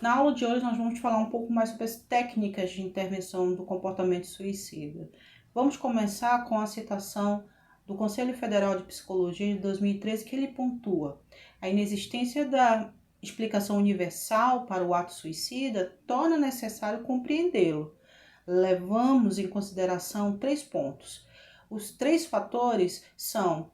Na aula de hoje nós vamos falar um pouco mais sobre as técnicas de intervenção do comportamento suicida. Vamos começar com a citação do Conselho Federal de Psicologia de 2013, que ele pontua: a inexistência da explicação universal para o ato suicida torna necessário compreendê-lo. Levamos em consideração 3 pontos. Os 3 fatores são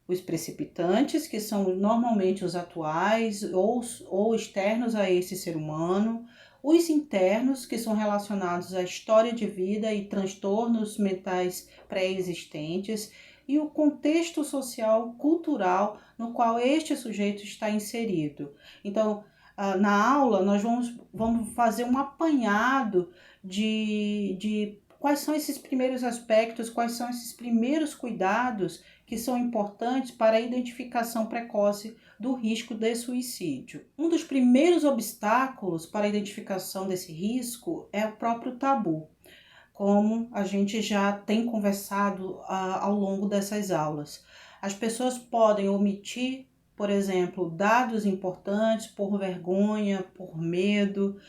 os precipitantes, que são normalmente os atuais ou externos a esse ser humano, os internos, que são relacionados à história de vida e transtornos mentais pré-existentes, e o contexto social, cultural no qual este sujeito está inserido. Então, na aula, nós vamos fazer um apanhado de quais são esses primeiros aspectos, quais são esses primeiros cuidados que são importantes para a identificação precoce do risco de suicídio. Um dos primeiros obstáculos para a identificação desse risco é o próprio tabu, como a gente já tem conversado ao longo dessas aulas. As pessoas podem omitir, por exemplo, dados importantes por vergonha, por medo.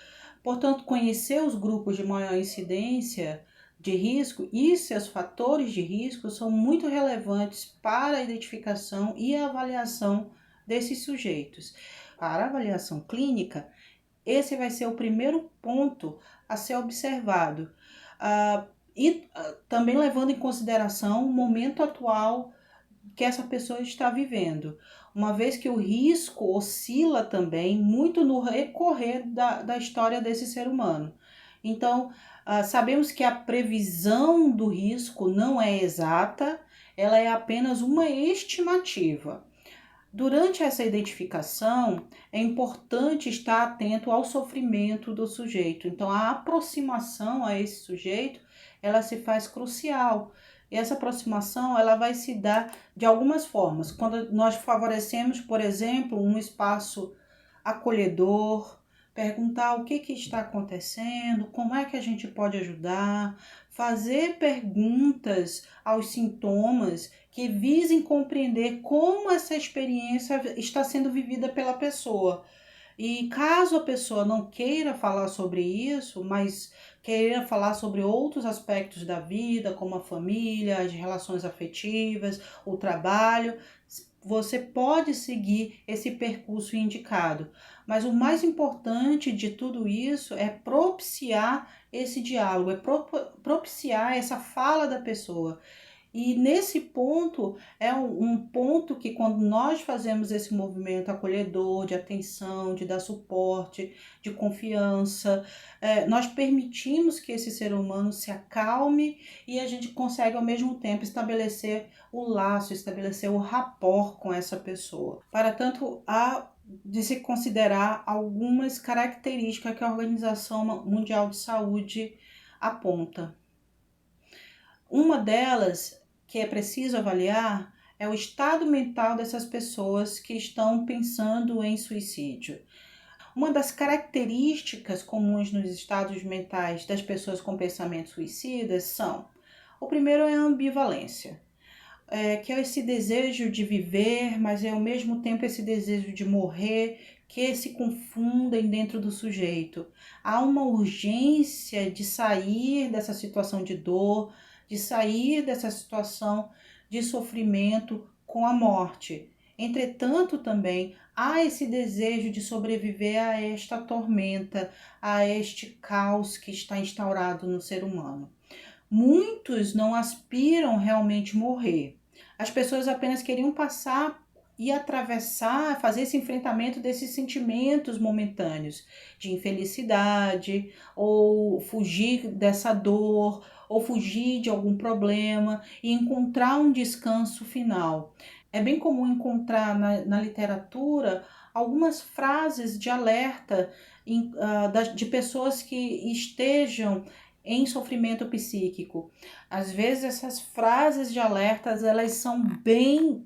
Portanto, conhecer os grupos de maior incidência de risco e seus fatores de risco são muito relevantes para a identificação e a avaliação desses sujeitos. Para a avaliação clínica, esse vai ser o primeiro ponto a ser observado. Também levando em consideração o momento atual que essa pessoa está vivendo, uma vez que o risco oscila também muito no recorrer da história desse ser humano. Então, sabemos que a previsão do risco não é exata, ela é apenas uma estimativa. Durante essa identificação, é importante estar atento ao sofrimento do sujeito. Então, a aproximação a esse sujeito, ela se faz crucial. E essa aproximação, ela vai se dar de algumas formas. Quando nós favorecemos, por exemplo, um espaço acolhedor, perguntar o que está acontecendo, como é que a gente pode ajudar, fazer perguntas aos sintomas que visem compreender como essa experiência está sendo vivida pela pessoa. E caso a pessoa não queira falar sobre isso, mas queira falar sobre outros aspectos da vida, como a família, as relações afetivas, o trabalho, você pode seguir esse percurso indicado. Mas o mais importante de tudo isso é propiciar esse diálogo, é propiciar essa fala da pessoa. E nesse ponto, é um ponto que quando nós fazemos esse movimento acolhedor, de atenção, de dar suporte, de confiança, nós permitimos que esse ser humano se acalme e a gente consegue ao mesmo tempo estabelecer o laço, estabelecer o rapport com essa pessoa. Para tanto, há de se considerar algumas características que a Organização Mundial de Saúde aponta. Uma delas que é preciso avaliar é o estado mental dessas pessoas que estão pensando em suicídio. Uma das características comuns nos estados mentais das pessoas com pensamentos suicidas são: o primeiro é a ambivalência, que é esse desejo de viver, mas é ao mesmo tempo esse desejo de morrer, que se confundem dentro do sujeito. Há uma urgência de sair dessa situação de dor, de sair dessa situação de sofrimento com a morte. Entretanto, também há esse desejo de sobreviver a esta tormenta, a este caos que está instaurado no ser humano. Muitos não aspiram realmente morrer. As pessoas apenas queriam passar e atravessar, fazer esse enfrentamento desses sentimentos momentâneos de infelicidade, ou fugir dessa dor, ou fugir de algum problema e encontrar um descanso final. É bem comum encontrar na literatura algumas frases de alerta de pessoas que estejam em sofrimento psíquico. Às vezes essas frases de alertas, elas são bem...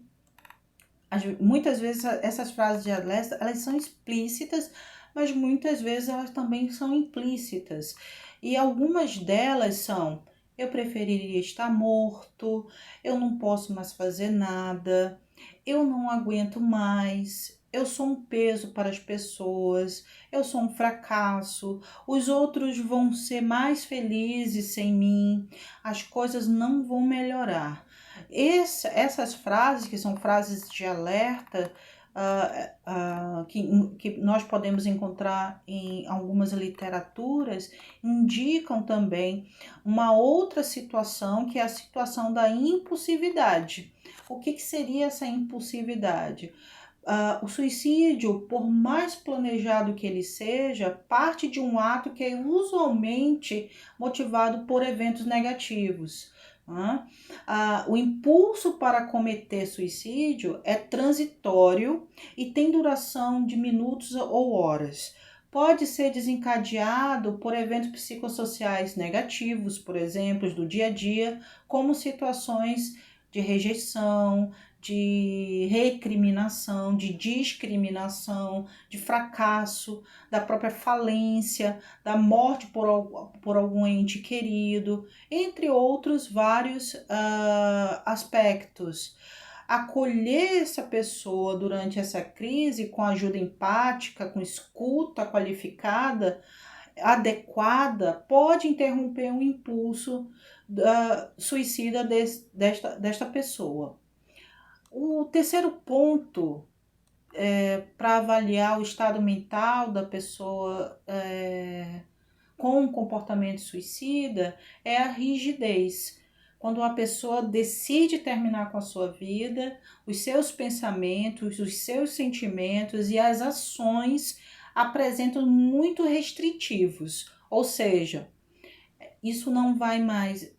Muitas vezes essas frases de alerta, elas são explícitas, mas muitas vezes elas também são implícitas. E algumas delas são: eu preferiria estar morto, eu não posso mais fazer nada, eu não aguento mais, eu sou um peso para as pessoas, eu sou um fracasso, os outros vão ser mais felizes sem mim, as coisas não vão melhorar. Essas frases, que são frases de alerta, que nós podemos encontrar em algumas literaturas, indicam também uma outra situação, que é a situação da impulsividade. O que seria essa impulsividade? O suicídio, por mais planejado que ele seja, parte de um ato que é usualmente motivado por eventos negativos. O impulso para cometer suicídio é transitório e tem duração de minutos ou horas. Pode ser desencadeado por eventos psicossociais negativos, por exemplo, do dia a dia, como situações de rejeição, de recriminação, de discriminação, de fracasso, da própria falência, da morte por algum ente querido, entre outros vários aspectos. Acolher essa pessoa durante essa crise com ajuda empática, com escuta qualificada, adequada, pode interromper um impulso suicida desta pessoa. O terceiro ponto para avaliar o estado mental da pessoa com um comportamento suicida é a rigidez. Quando uma pessoa decide terminar com a sua vida, os seus pensamentos, os seus sentimentos e as ações apresentam muito restritivos, ou seja, isso não vai mais,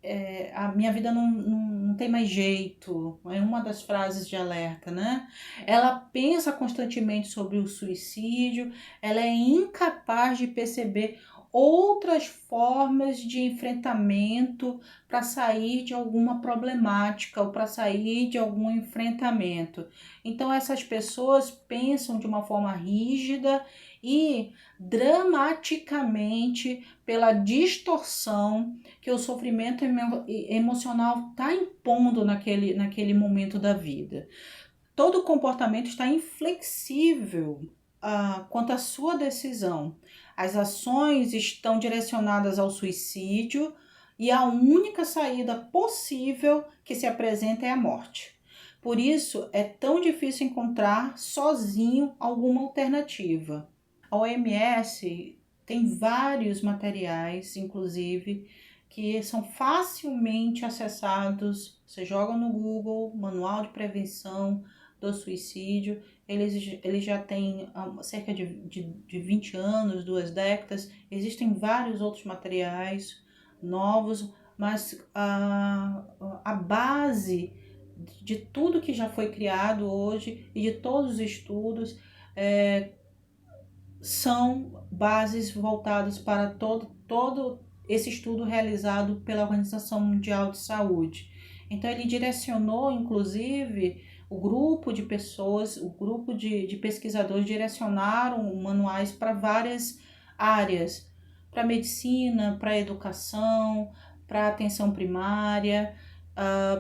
a minha vida não tem mais jeito, é uma das frases de alerta, né? Ela pensa constantemente sobre o suicídio, ela é incapaz de perceber outras formas de enfrentamento para sair de alguma problemática ou para sair de algum enfrentamento. Então essas pessoas pensam de uma forma rígida e dramaticamente pela distorção que o sofrimento emocional está impondo naquele momento da vida. Todo comportamento está inflexível quanto à sua decisão. As ações estão direcionadas ao suicídio e a única saída possível que se apresenta é a morte. Por isso, é tão difícil encontrar sozinho alguma alternativa. A OMS tem vários materiais, inclusive, que são facilmente acessados. Você joga no Google, Manual de Prevenção do Suicídio, eles já têm cerca de 20 anos, 2 décadas. Existem vários outros materiais novos, mas a base de tudo que já foi criado hoje e de todos os estudos são bases voltadas para todo esse estudo realizado pela Organização Mundial de Saúde. Então ele direcionou, inclusive, o grupo de pessoas, o grupo de pesquisadores direcionaram manuais para várias áreas, para medicina, para educação, para atenção primária,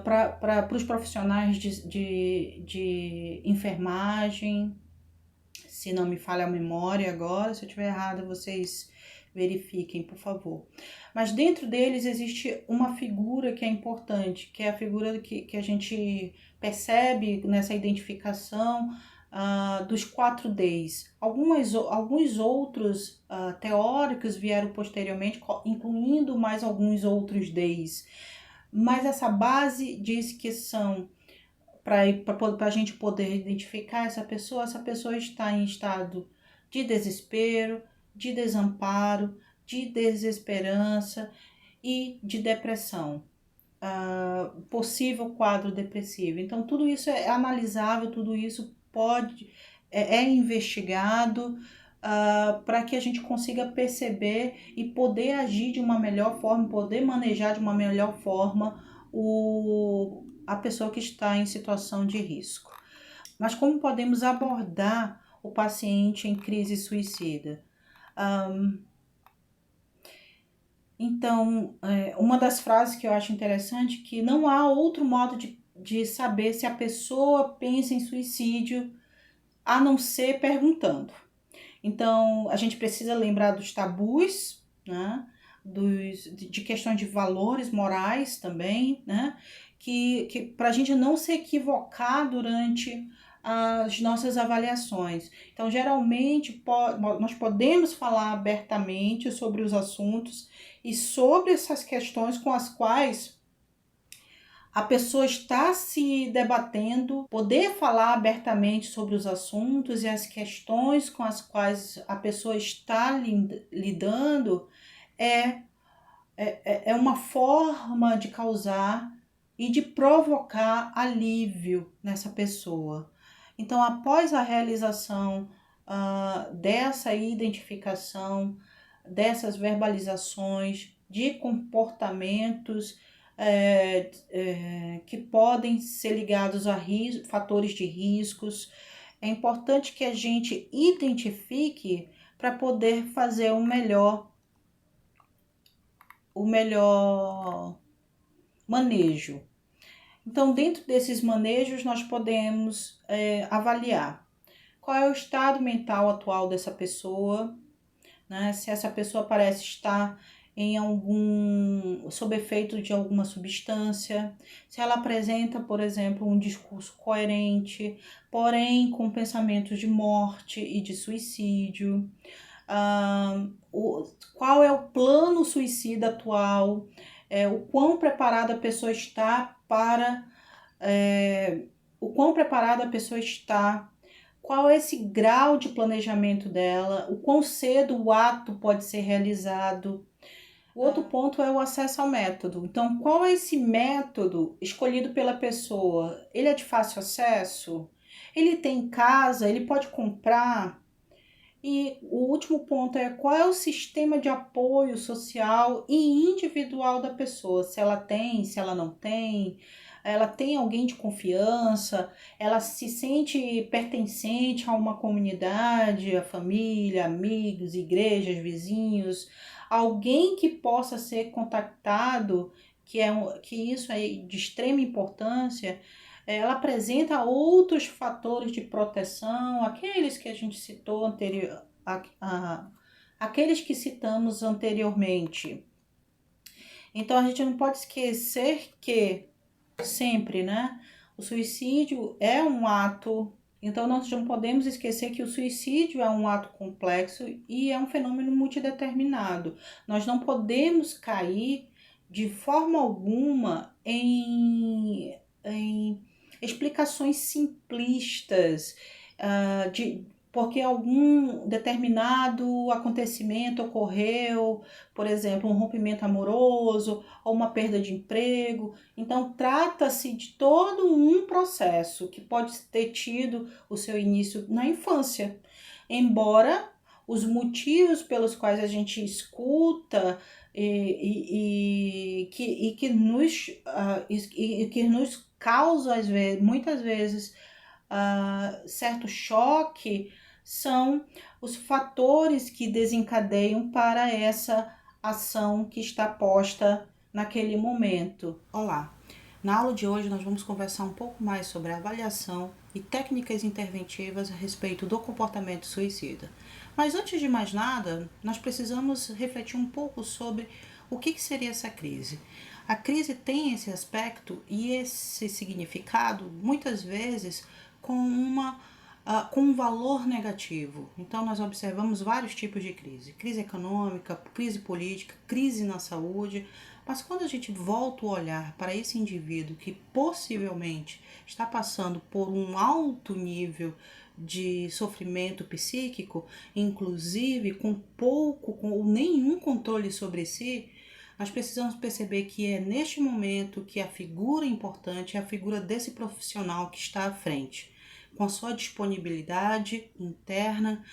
para os profissionais de enfermagem. Se não me falha a memória agora, se eu estiver errada, vocês verifiquem, por favor. Mas dentro deles existe uma figura que é importante, que é a figura que a gente percebe nessa identificação dos 4 Ds. Alguns outros teóricos vieram posteriormente, incluindo mais alguns outros Ds. Mas essa base diz que são para a gente poder identificar essa pessoa está em estado de desespero, de desamparo, de desesperança e de depressão, possível quadro depressivo. Então tudo isso é analisável, tudo isso é investigado para que a gente consiga perceber e poder agir de uma melhor forma, poder manejar de uma melhor forma a pessoa que está em situação de risco. Mas como podemos abordar o paciente em crise suicida? Então, uma das frases que eu acho interessante é que não há outro modo de saber se a pessoa pensa em suicídio a não ser perguntando. Então, a gente precisa lembrar dos tabus, né? De questões de valores morais também, né? Que para a gente não se equivocar durante as nossas avaliações. Então, geralmente, nós podemos falar abertamente sobre os assuntos e sobre essas questões com as quais a pessoa está se debatendo, poder falar abertamente sobre os assuntos e as questões com as quais a pessoa está lidando é uma forma de causar e de provocar alívio nessa pessoa. Então, após a realização dessa identificação, dessas verbalizações de comportamentos que podem ser ligados a fatores de riscos, é importante que a gente identifique para poder fazer o melhor manejo. Então, dentro desses manejos, nós podemos avaliar qual é o estado mental atual dessa pessoa, né? Se essa pessoa parece estar sob efeito de alguma substância, se ela apresenta, por exemplo, um discurso coerente, porém com pensamentos de morte e de suicídio. Qual é o plano suicida atual, o quão preparada a pessoa está qual é esse grau de planejamento dela, o quão cedo o ato pode ser realizado. O outro ponto é o acesso ao método. Então, qual é esse método escolhido pela pessoa? Ele é de fácil acesso? Ele tem em casa? Ele pode comprar? E o último ponto é qual é o sistema de apoio social e individual da pessoa, se ela tem, se ela não tem, ela tem alguém de confiança, ela se sente pertencente a uma comunidade, a família, amigos, igrejas, vizinhos, alguém que possa ser contactado, que isso é de extrema importância. Ela apresenta outros fatores de proteção, aqueles que a gente citou aqueles que citamos anteriormente. Então, a gente não pode esquecer que sempre, né, o suicídio é um ato. Então, nós não podemos esquecer que o suicídio é um ato complexo e é um fenômeno multideterminado. Nós não podemos cair de forma alguma em explicações simplistas porque algum determinado acontecimento ocorreu, por exemplo, um rompimento amoroso ou uma perda de emprego. Então, trata-se de todo um processo que pode ter tido o seu início na infância, embora os motivos pelos quais a gente escuta que nos causa, muitas vezes, certo choque, são os fatores que desencadeiam para essa ação que está posta naquele momento. Olá! Na aula de hoje nós vamos conversar um pouco mais sobre a avaliação e técnicas interventivas a respeito do comportamento suicida. Mas antes de mais nada, nós precisamos refletir um pouco sobre o que seria essa crise. A crise tem esse aspecto e esse significado, muitas vezes, com um valor negativo. Então, nós observamos vários tipos de crise. Crise econômica, crise política, crise na saúde. Mas quando a gente volta o olhar para esse indivíduo que possivelmente está passando por um alto nível de sofrimento psíquico, inclusive com pouco ou nenhum controle sobre si, nós precisamos perceber que é neste momento que a figura importante é a figura desse profissional que está à frente, com a sua disponibilidade interna,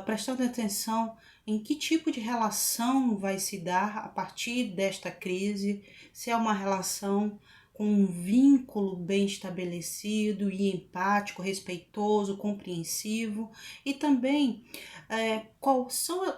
prestando atenção em que tipo de relação vai se dar a partir desta crise, se é uma relação com um vínculo bem estabelecido e empático, respeitoso, compreensivo, e também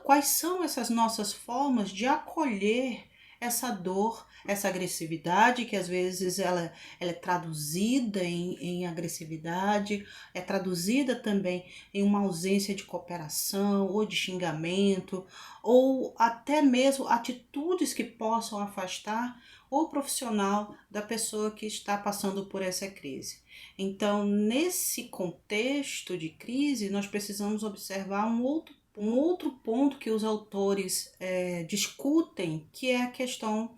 quais são essas nossas formas de acolher essa dor, essa agressividade, que às vezes ela é traduzida em agressividade, é traduzida também em uma ausência de cooperação ou de xingamento, ou até mesmo atitudes que possam afastar o profissional da pessoa que está passando por essa crise. Então, nesse contexto de crise, nós precisamos observar um outro ponto que os autores discutem, que é a questão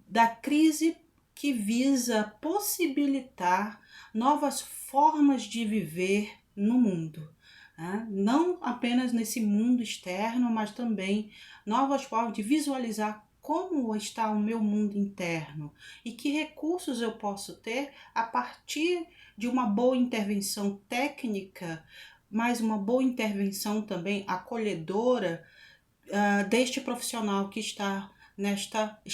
da crise que visa possibilitar novas formas de viver no mundo. Né? Não apenas nesse mundo externo, mas também novas formas de visualizar como está o meu mundo interno e que recursos eu posso ter a partir de uma boa intervenção técnica, mas uma boa intervenção também acolhedora deste profissional que está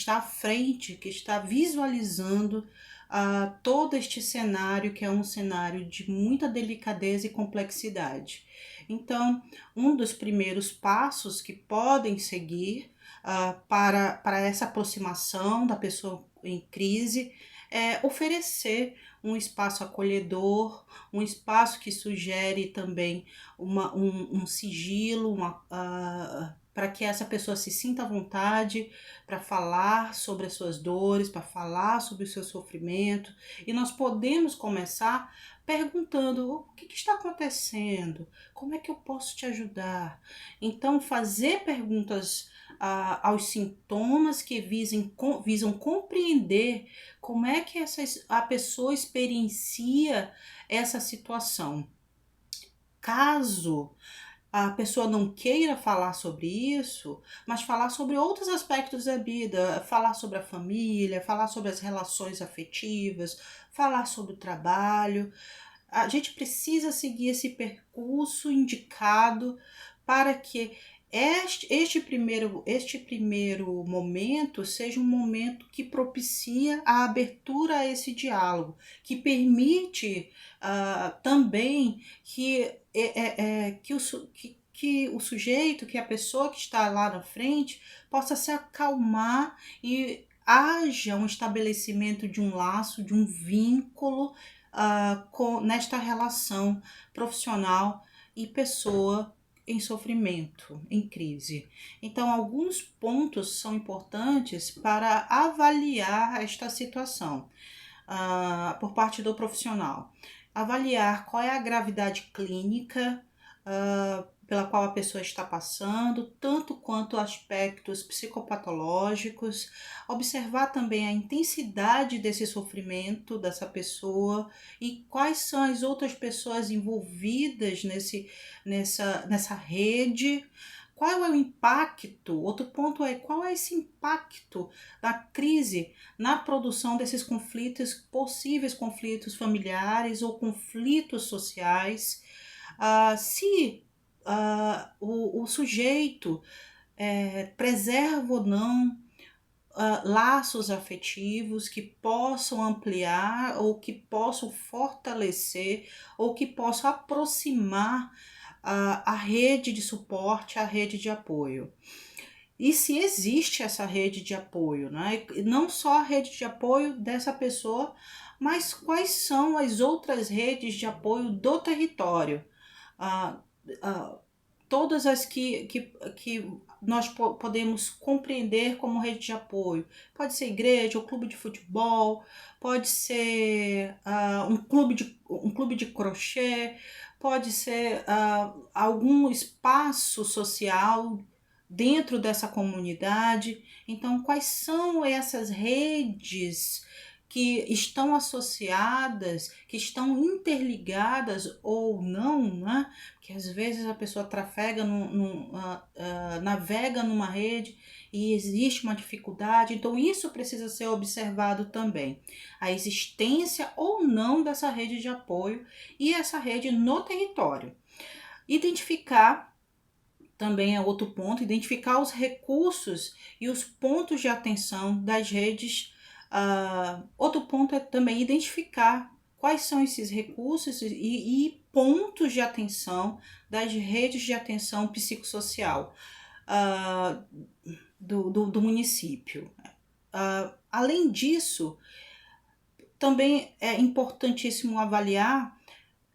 à frente, que está visualizando todo este cenário, que é um cenário de muita delicadeza e complexidade. Então, um dos primeiros passos que podem seguir para essa aproximação da pessoa em crise é oferecer um espaço acolhedor, um espaço que sugere também um sigilo, para que essa pessoa se sinta à vontade para falar sobre as suas dores, para falar sobre o seu sofrimento. E nós podemos começar perguntando: o que está acontecendo? Como é que eu posso te ajudar? Então, fazer perguntas aos sintomas que visam compreender como é que a pessoa experiencia essa situação. Caso a pessoa não queira falar sobre isso, mas falar sobre outros aspectos da vida, falar sobre a família, falar sobre as relações afetivas, falar sobre o trabalho. A gente precisa seguir esse percurso indicado para que este primeiro momento seja um momento que propicia a abertura a esse diálogo, que permite também que o sujeito, que a pessoa que está lá na frente, possa se acalmar e haja um estabelecimento de um laço, de um vínculo nesta relação profissional e pessoa em sofrimento, em crise. Então, alguns pontos são importantes para avaliar esta situação por parte do profissional. Avaliar qual é a gravidade clínica pela qual a pessoa está passando, tanto quanto aspectos psicopatológicos, observar também a intensidade desse sofrimento dessa pessoa e quais são as outras pessoas envolvidas nessa rede. Qual é o impacto? Outro ponto é qual é esse impacto da crise na produção desses conflitos, possíveis conflitos familiares ou conflitos sociais. Se o sujeito preserva ou não laços afetivos que possam ampliar ou que possam fortalecer ou que possam aproximar a rede de suporte, a rede de apoio. E se existe essa rede de apoio, né? Não só a rede de apoio dessa pessoa, mas quais são as outras redes de apoio do território? Todas as que nós podemos compreender como rede de apoio. Pode ser igreja, um clube de futebol, pode ser um clube de crochê, pode ser algum espaço social dentro dessa comunidade. Então, quais são essas redes que estão associadas, que estão interligadas ou não, né? Porque às vezes a pessoa navega numa rede e existe uma dificuldade, então isso precisa ser observado também. A existência ou não dessa rede de apoio e essa rede no território. Identificar também é outro ponto, identificar os recursos e os pontos de atenção das redes. Outro ponto é também identificar quais são esses recursos e pontos de atenção das redes de atenção psicossocial. do município. Além disso, também é importantíssimo avaliar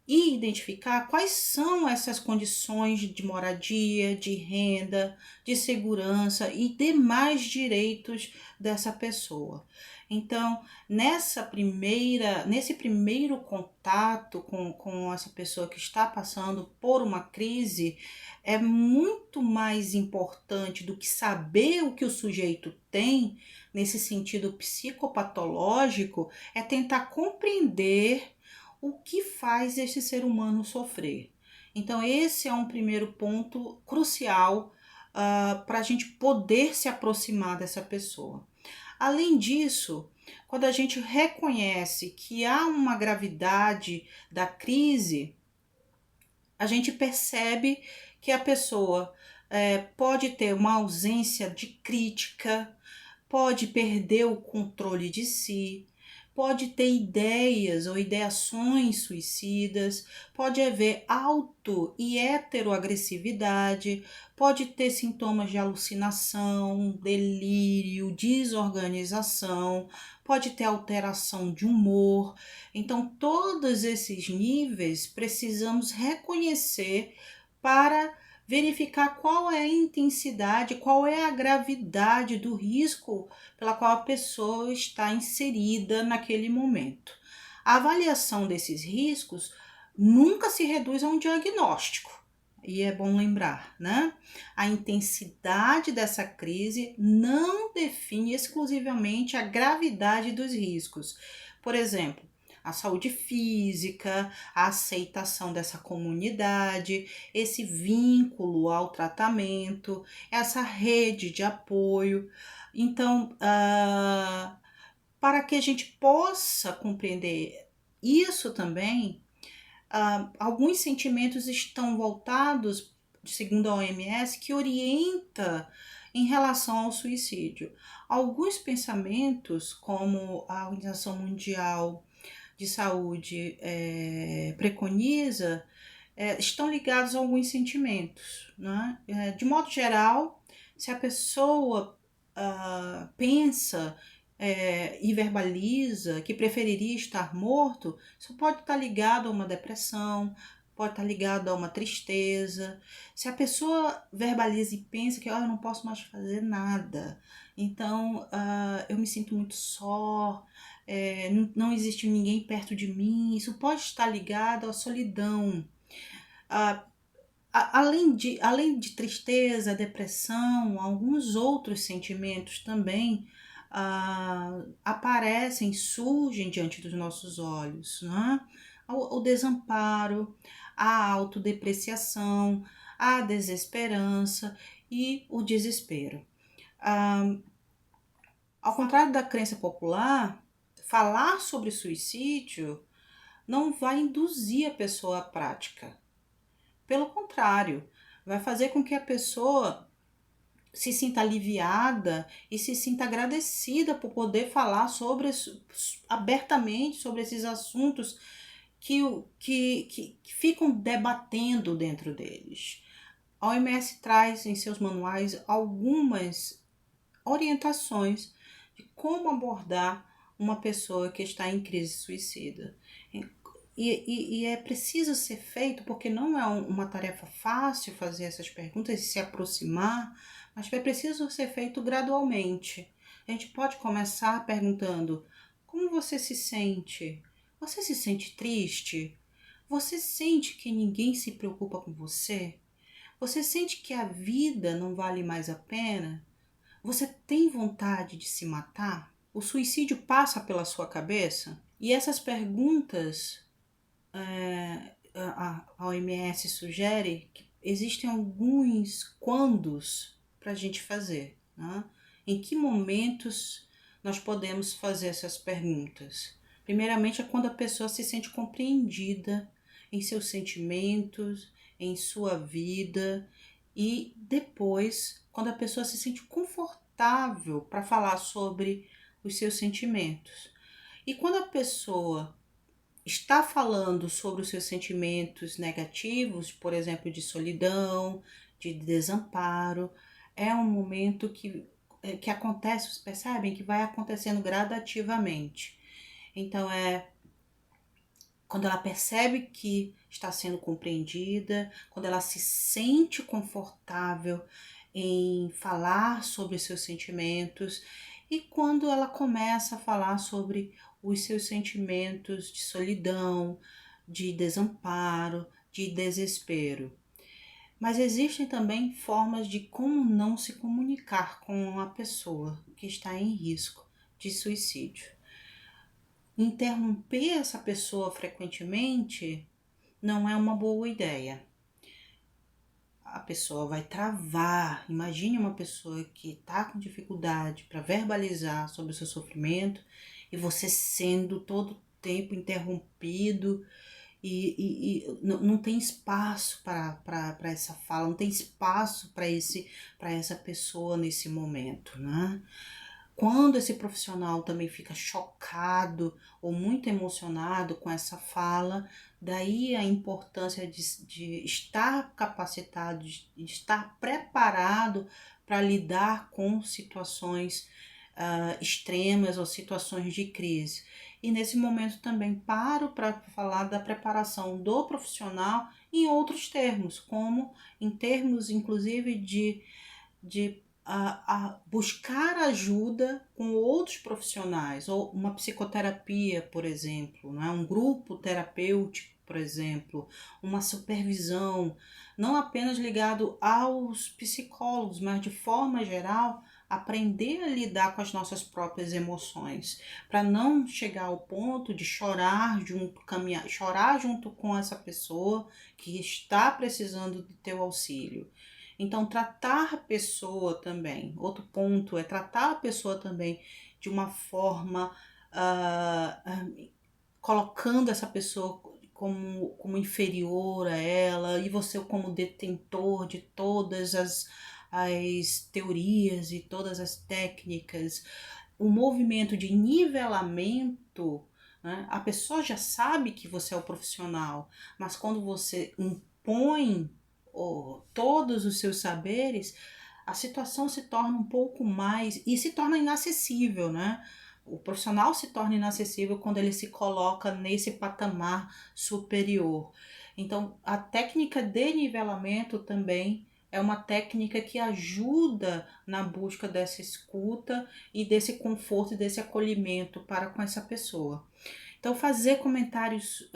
e identificar quais são essas condições de moradia, de renda, de segurança e demais direitos dessa pessoa. Então, nesse primeiro contato com essa pessoa que está passando por uma crise, é muito mais importante do que saber o que o sujeito tem, nesse sentido psicopatológico, é tentar compreender o que faz este ser humano sofrer. Então, esse é um primeiro ponto crucial para a gente poder se aproximar dessa pessoa. Além disso, quando a gente reconhece que há uma gravidade da crise, a gente percebe que a pessoa pode ter uma ausência de crítica, pode perder o controle de si, pode ter ideias ou ideações suicidas, pode haver auto e heteroagressividade, pode ter sintomas de alucinação, delírio, desorganização, pode ter alteração de humor. Então, todos esses níveis precisamos reconhecer para verificar qual é a intensidade, qual é a gravidade do risco pela qual a pessoa está inserida naquele momento. A avaliação desses riscos nunca se reduz a um diagnóstico. E é bom lembrar, né? A intensidade dessa crise não define exclusivamente a gravidade dos riscos. Por exemplo, a saúde física, a aceitação dessa comunidade, esse vínculo ao tratamento, essa rede de apoio. Então, para que a gente possa compreender isso também, alguns sentimentos estão voltados, segundo a OMS, que orienta em relação ao suicídio. Alguns pensamentos, como a Organização Mundial de Saúde preconiza, estão ligados a alguns sentimentos, né? De modo geral, se a pessoa pensa e verbaliza que preferiria estar morto, isso pode estar ligado a uma depressão, pode estar ligado a uma tristeza. Se a pessoa verbaliza e pensa que eu não posso mais fazer nada, então eu me sinto muito só, não existe ninguém perto de mim, isso pode estar ligado à solidão. Além de tristeza, depressão, alguns outros sentimentos também aparecem, surgem diante dos nossos olhos, né? O desamparo, a autodepreciação, a desesperança e o desespero. Ao contrário da crença popular, falar sobre suicídio não vai induzir a pessoa à prática. Pelo contrário, vai fazer com que a pessoa se sinta aliviada e se sinta agradecida por poder falar abertamente sobre esses assuntos que ficam debatendo dentro deles. A OMS traz em seus manuais algumas orientações de como abordar uma pessoa que está em crise suicida. E é preciso ser feito, porque não é uma tarefa fácil fazer essas perguntas e se aproximar, mas é preciso ser feito gradualmente. A gente pode começar perguntando: como você se sente? Você se sente triste? Você sente que ninguém se preocupa com você? Você sente que a vida não vale mais a pena? Você tem vontade de se matar? O suicídio passa pela sua cabeça? E essas perguntas, a OMS sugere que existem alguns quandos para a gente fazer, né? Em que momentos nós podemos fazer essas perguntas? Primeiramente é quando a pessoa se sente compreendida em seus sentimentos, em sua vida, e depois quando a pessoa se sente confortável para falar sobre os seus sentimentos. E quando a pessoa está falando sobre os seus sentimentos negativos, por exemplo, de solidão, de desamparo, é um momento que que acontece, vocês percebem que vai acontecendo gradativamente. Então quando ela percebe que está sendo compreendida, quando ela se sente confortável em falar sobre seus sentimentos e quando ela começa a falar sobre os seus sentimentos de solidão, de desamparo, de desespero. Mas existem também formas de como não se comunicar com a pessoa que está em risco de suicídio. Interromper essa pessoa frequentemente não é uma boa ideia. A pessoa vai travar. Imagine uma pessoa que está com dificuldade para verbalizar sobre o seu sofrimento e você sendo todo tempo interrompido e não tem espaço para essa fala, não tem espaço para essa pessoa nesse momento, né? Quando esse profissional também fica chocado ou muito emocionado com essa fala, daí a importância de estar capacitado, de estar preparado para lidar com situações extremas ou situações de crise. E nesse momento também paro para falar da preparação do profissional em outros termos, como em termos inclusive de a buscar ajuda com outros profissionais, ou uma psicoterapia, por exemplo, né? Um grupo terapêutico, por exemplo, uma supervisão, não apenas ligado aos psicólogos, mas de forma geral, aprender a lidar com as nossas próprias emoções, para não chegar ao ponto de chorar junto com essa pessoa que está precisando de teu auxílio. Então, tratar a pessoa também, outro ponto é tratar a pessoa também de uma forma, colocando essa pessoa como inferior a ela e você como detentor de todas as teorias e todas as técnicas. O movimento de nivelamento, né? A pessoa já sabe que você é o profissional, mas quando você impõe todos os seus saberes, a situação se torna um pouco mais e se torna inacessível, né? O profissional se torna inacessível quando ele se coloca nesse patamar superior. Então, a técnica de nivelamento também é uma técnica que ajuda na busca dessa escuta e desse conforto e desse acolhimento para com essa pessoa. Então, fazer comentários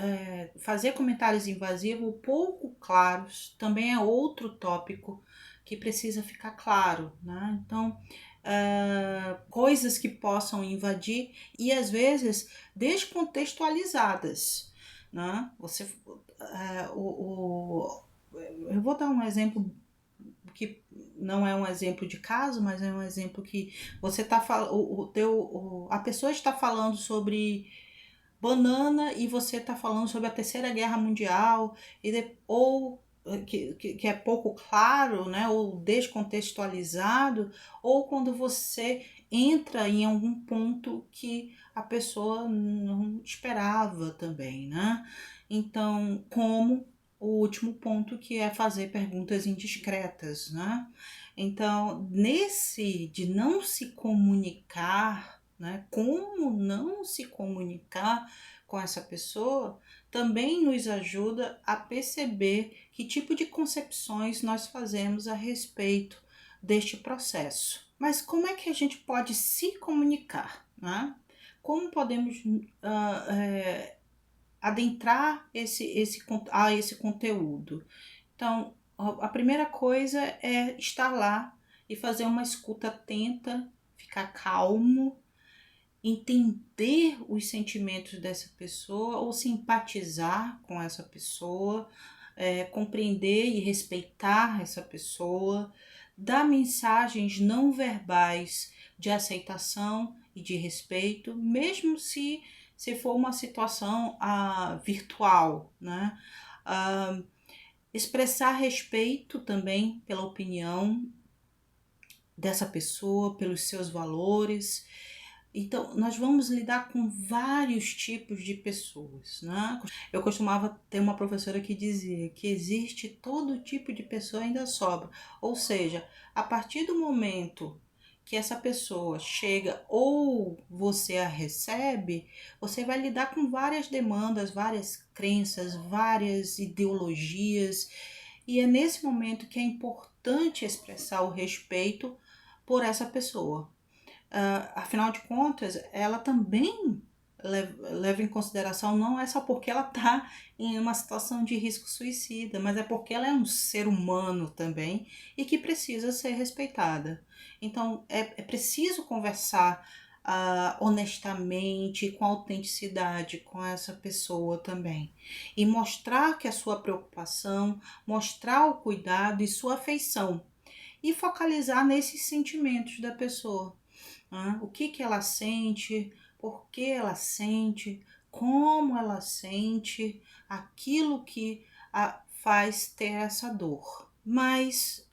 invasivos pouco claros também é outro tópico que precisa ficar claro, né? Então, coisas que possam invadir e às vezes descontextualizadas, né? Eu vou dar um exemplo que não é um exemplo de caso, mas é um exemplo que você tá a pessoa está falando sobre banana e você está falando sobre a Terceira Guerra Mundial ou que é pouco claro, né, ou descontextualizado, ou quando você entra em algum ponto que a pessoa não esperava também, né? Então, como o último ponto, que é fazer perguntas indiscretas, né? Então, nesse de não se comunicar, né? Como não se comunicar com essa pessoa também nos ajuda a perceber que tipo de concepções nós fazemos a respeito deste processo. Mas como é que a gente pode se comunicar, né? Como podemos adentrar esse conteúdo? Então, a primeira coisa é estar lá e fazer uma escuta atenta, ficar calmo, entender os sentimentos dessa pessoa ou simpatizar com essa pessoa, compreender e respeitar essa pessoa, dar mensagens não verbais de aceitação e de respeito, mesmo se for uma situação virtual, né? Expressar respeito também pela opinião dessa pessoa, pelos seus valores. Então, nós vamos lidar com vários tipos de pessoas, né? Eu costumava ter uma professora que dizia que existe todo tipo de pessoa ainda sobra. Ou seja, a partir do momento que essa pessoa chega ou você a recebe, você vai lidar com várias demandas, várias crenças, várias ideologias, e é nesse momento que é importante expressar o respeito por essa pessoa. Afinal de contas, ela também leva em consideração, não é só porque ela está em uma situação de risco suicida, mas é porque ela é um ser humano também e que precisa ser respeitada. Então, é preciso conversar honestamente, com autenticidade com essa pessoa também. E mostrar que a sua preocupação, mostrar o cuidado e sua afeição. E focalizar nesses sentimentos da pessoa. O que ela sente, por que ela sente, como ela sente, aquilo que a faz ter essa dor. Mas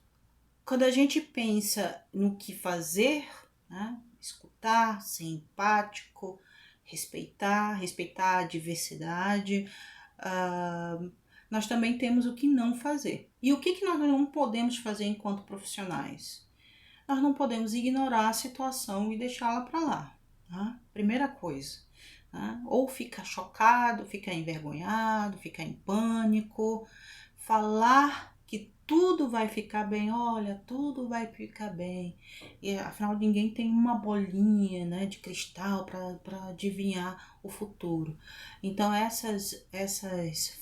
quando a gente pensa no que fazer, né, escutar, ser empático, respeitar a diversidade, nós também temos o que não fazer. E o que nós não podemos fazer enquanto profissionais? Nós não podemos ignorar a situação e deixá-la para lá. Tá? Primeira coisa. Tá? Ou ficar chocado, ficar envergonhado, ficar em pânico, falar que tudo vai ficar bem, olha, tudo vai ficar bem. E afinal ninguém tem uma bolinha, né, de cristal para adivinhar o futuro. Então essas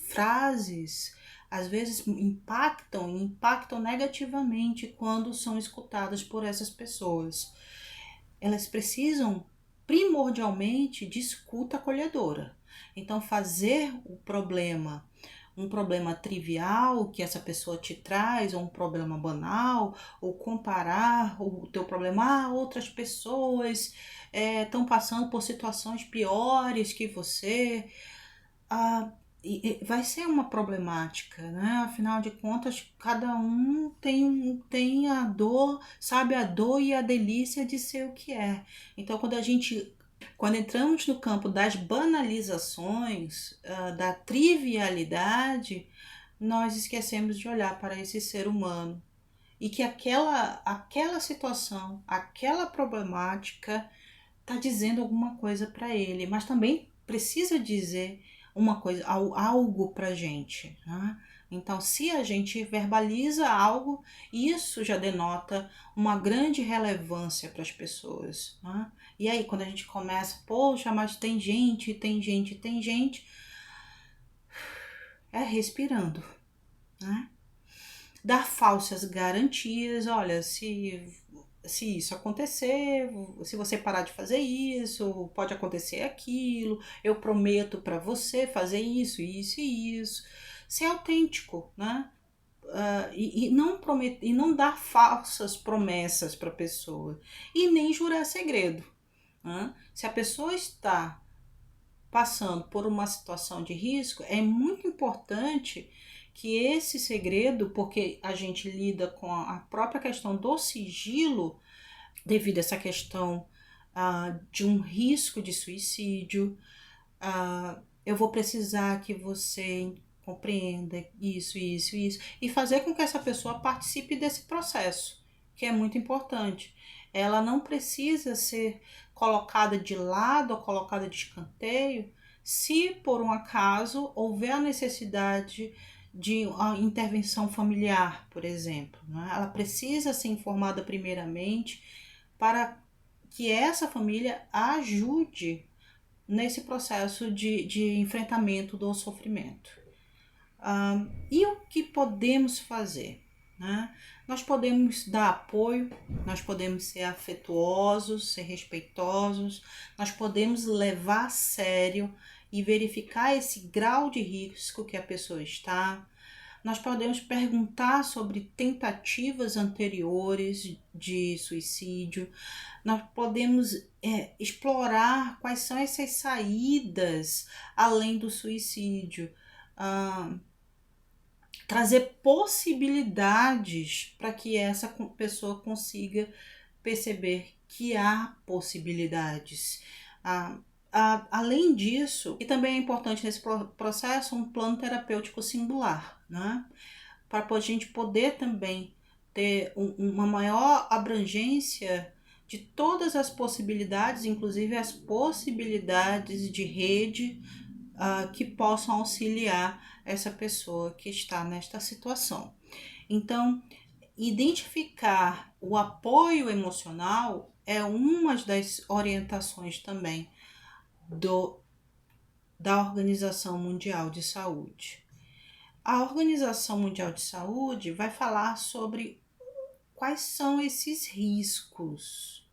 frases às vezes impactam negativamente quando são escutadas por essas pessoas. Elas precisam primordialmente de escuta acolhedora. Então fazer um problema trivial que essa pessoa te traz, ou um problema banal, ou comparar o teu problema a outras pessoas estão passando por situações piores que você, vai ser uma problemática, né? Afinal de contas, cada um tem a dor, sabe a dor e a delícia de ser o que é. Então, quando entramos no campo das banalizações, da trivialidade, nós esquecemos de olhar para esse ser humano e que aquela situação, aquela problemática está dizendo alguma coisa para ele, mas também precisa dizer uma coisa, algo pra gente, né? Então, se a gente verbaliza algo, isso já denota uma grande relevância para as pessoas, né? E aí, quando a gente começa, poxa, mas tem gente, é respirando, né? Dar falsas garantias, olha, se isso acontecer, se você parar de fazer isso, pode acontecer aquilo, eu prometo para você fazer isso, isso e isso. Ser autêntico, né? E não dar falsas promessas para a pessoa e nem jurar segredo. Né? Se a pessoa está passando por uma situação de risco, é muito importante que esse segredo, porque a gente lida com a própria questão do sigilo, devido a essa questão de um risco de suicídio, eu vou precisar que você compreenda isso, e fazer com que essa pessoa participe desse processo, que é muito importante. Ela não precisa ser colocada de lado ou colocada de escanteio se por um acaso houver a necessidade de uma intervenção familiar, por exemplo. Né? Ela precisa ser informada primeiramente para que essa família ajude nesse processo de enfrentamento do sofrimento. E o que podemos fazer? Né? Nós podemos dar apoio, nós podemos ser afetuosos, ser respeitosos, nós podemos levar a sério e verificar esse grau de risco que a pessoa está. Nós podemos perguntar sobre tentativas anteriores de suicídio, nós podemos explorar quais são essas saídas além do suicídio, trazer possibilidades para que essa pessoa consiga perceber que há possibilidades. Além disso, e também é importante nesse processo, um plano terapêutico singular, né? Para a gente poder também ter uma maior abrangência de todas as possibilidades, inclusive as possibilidades de rede que possam auxiliar essa pessoa que está nesta situação. Então, identificar o apoio emocional é uma das orientações também da Organização Mundial de Saúde. A Organização Mundial de Saúde vai falar sobre quais são esses riscos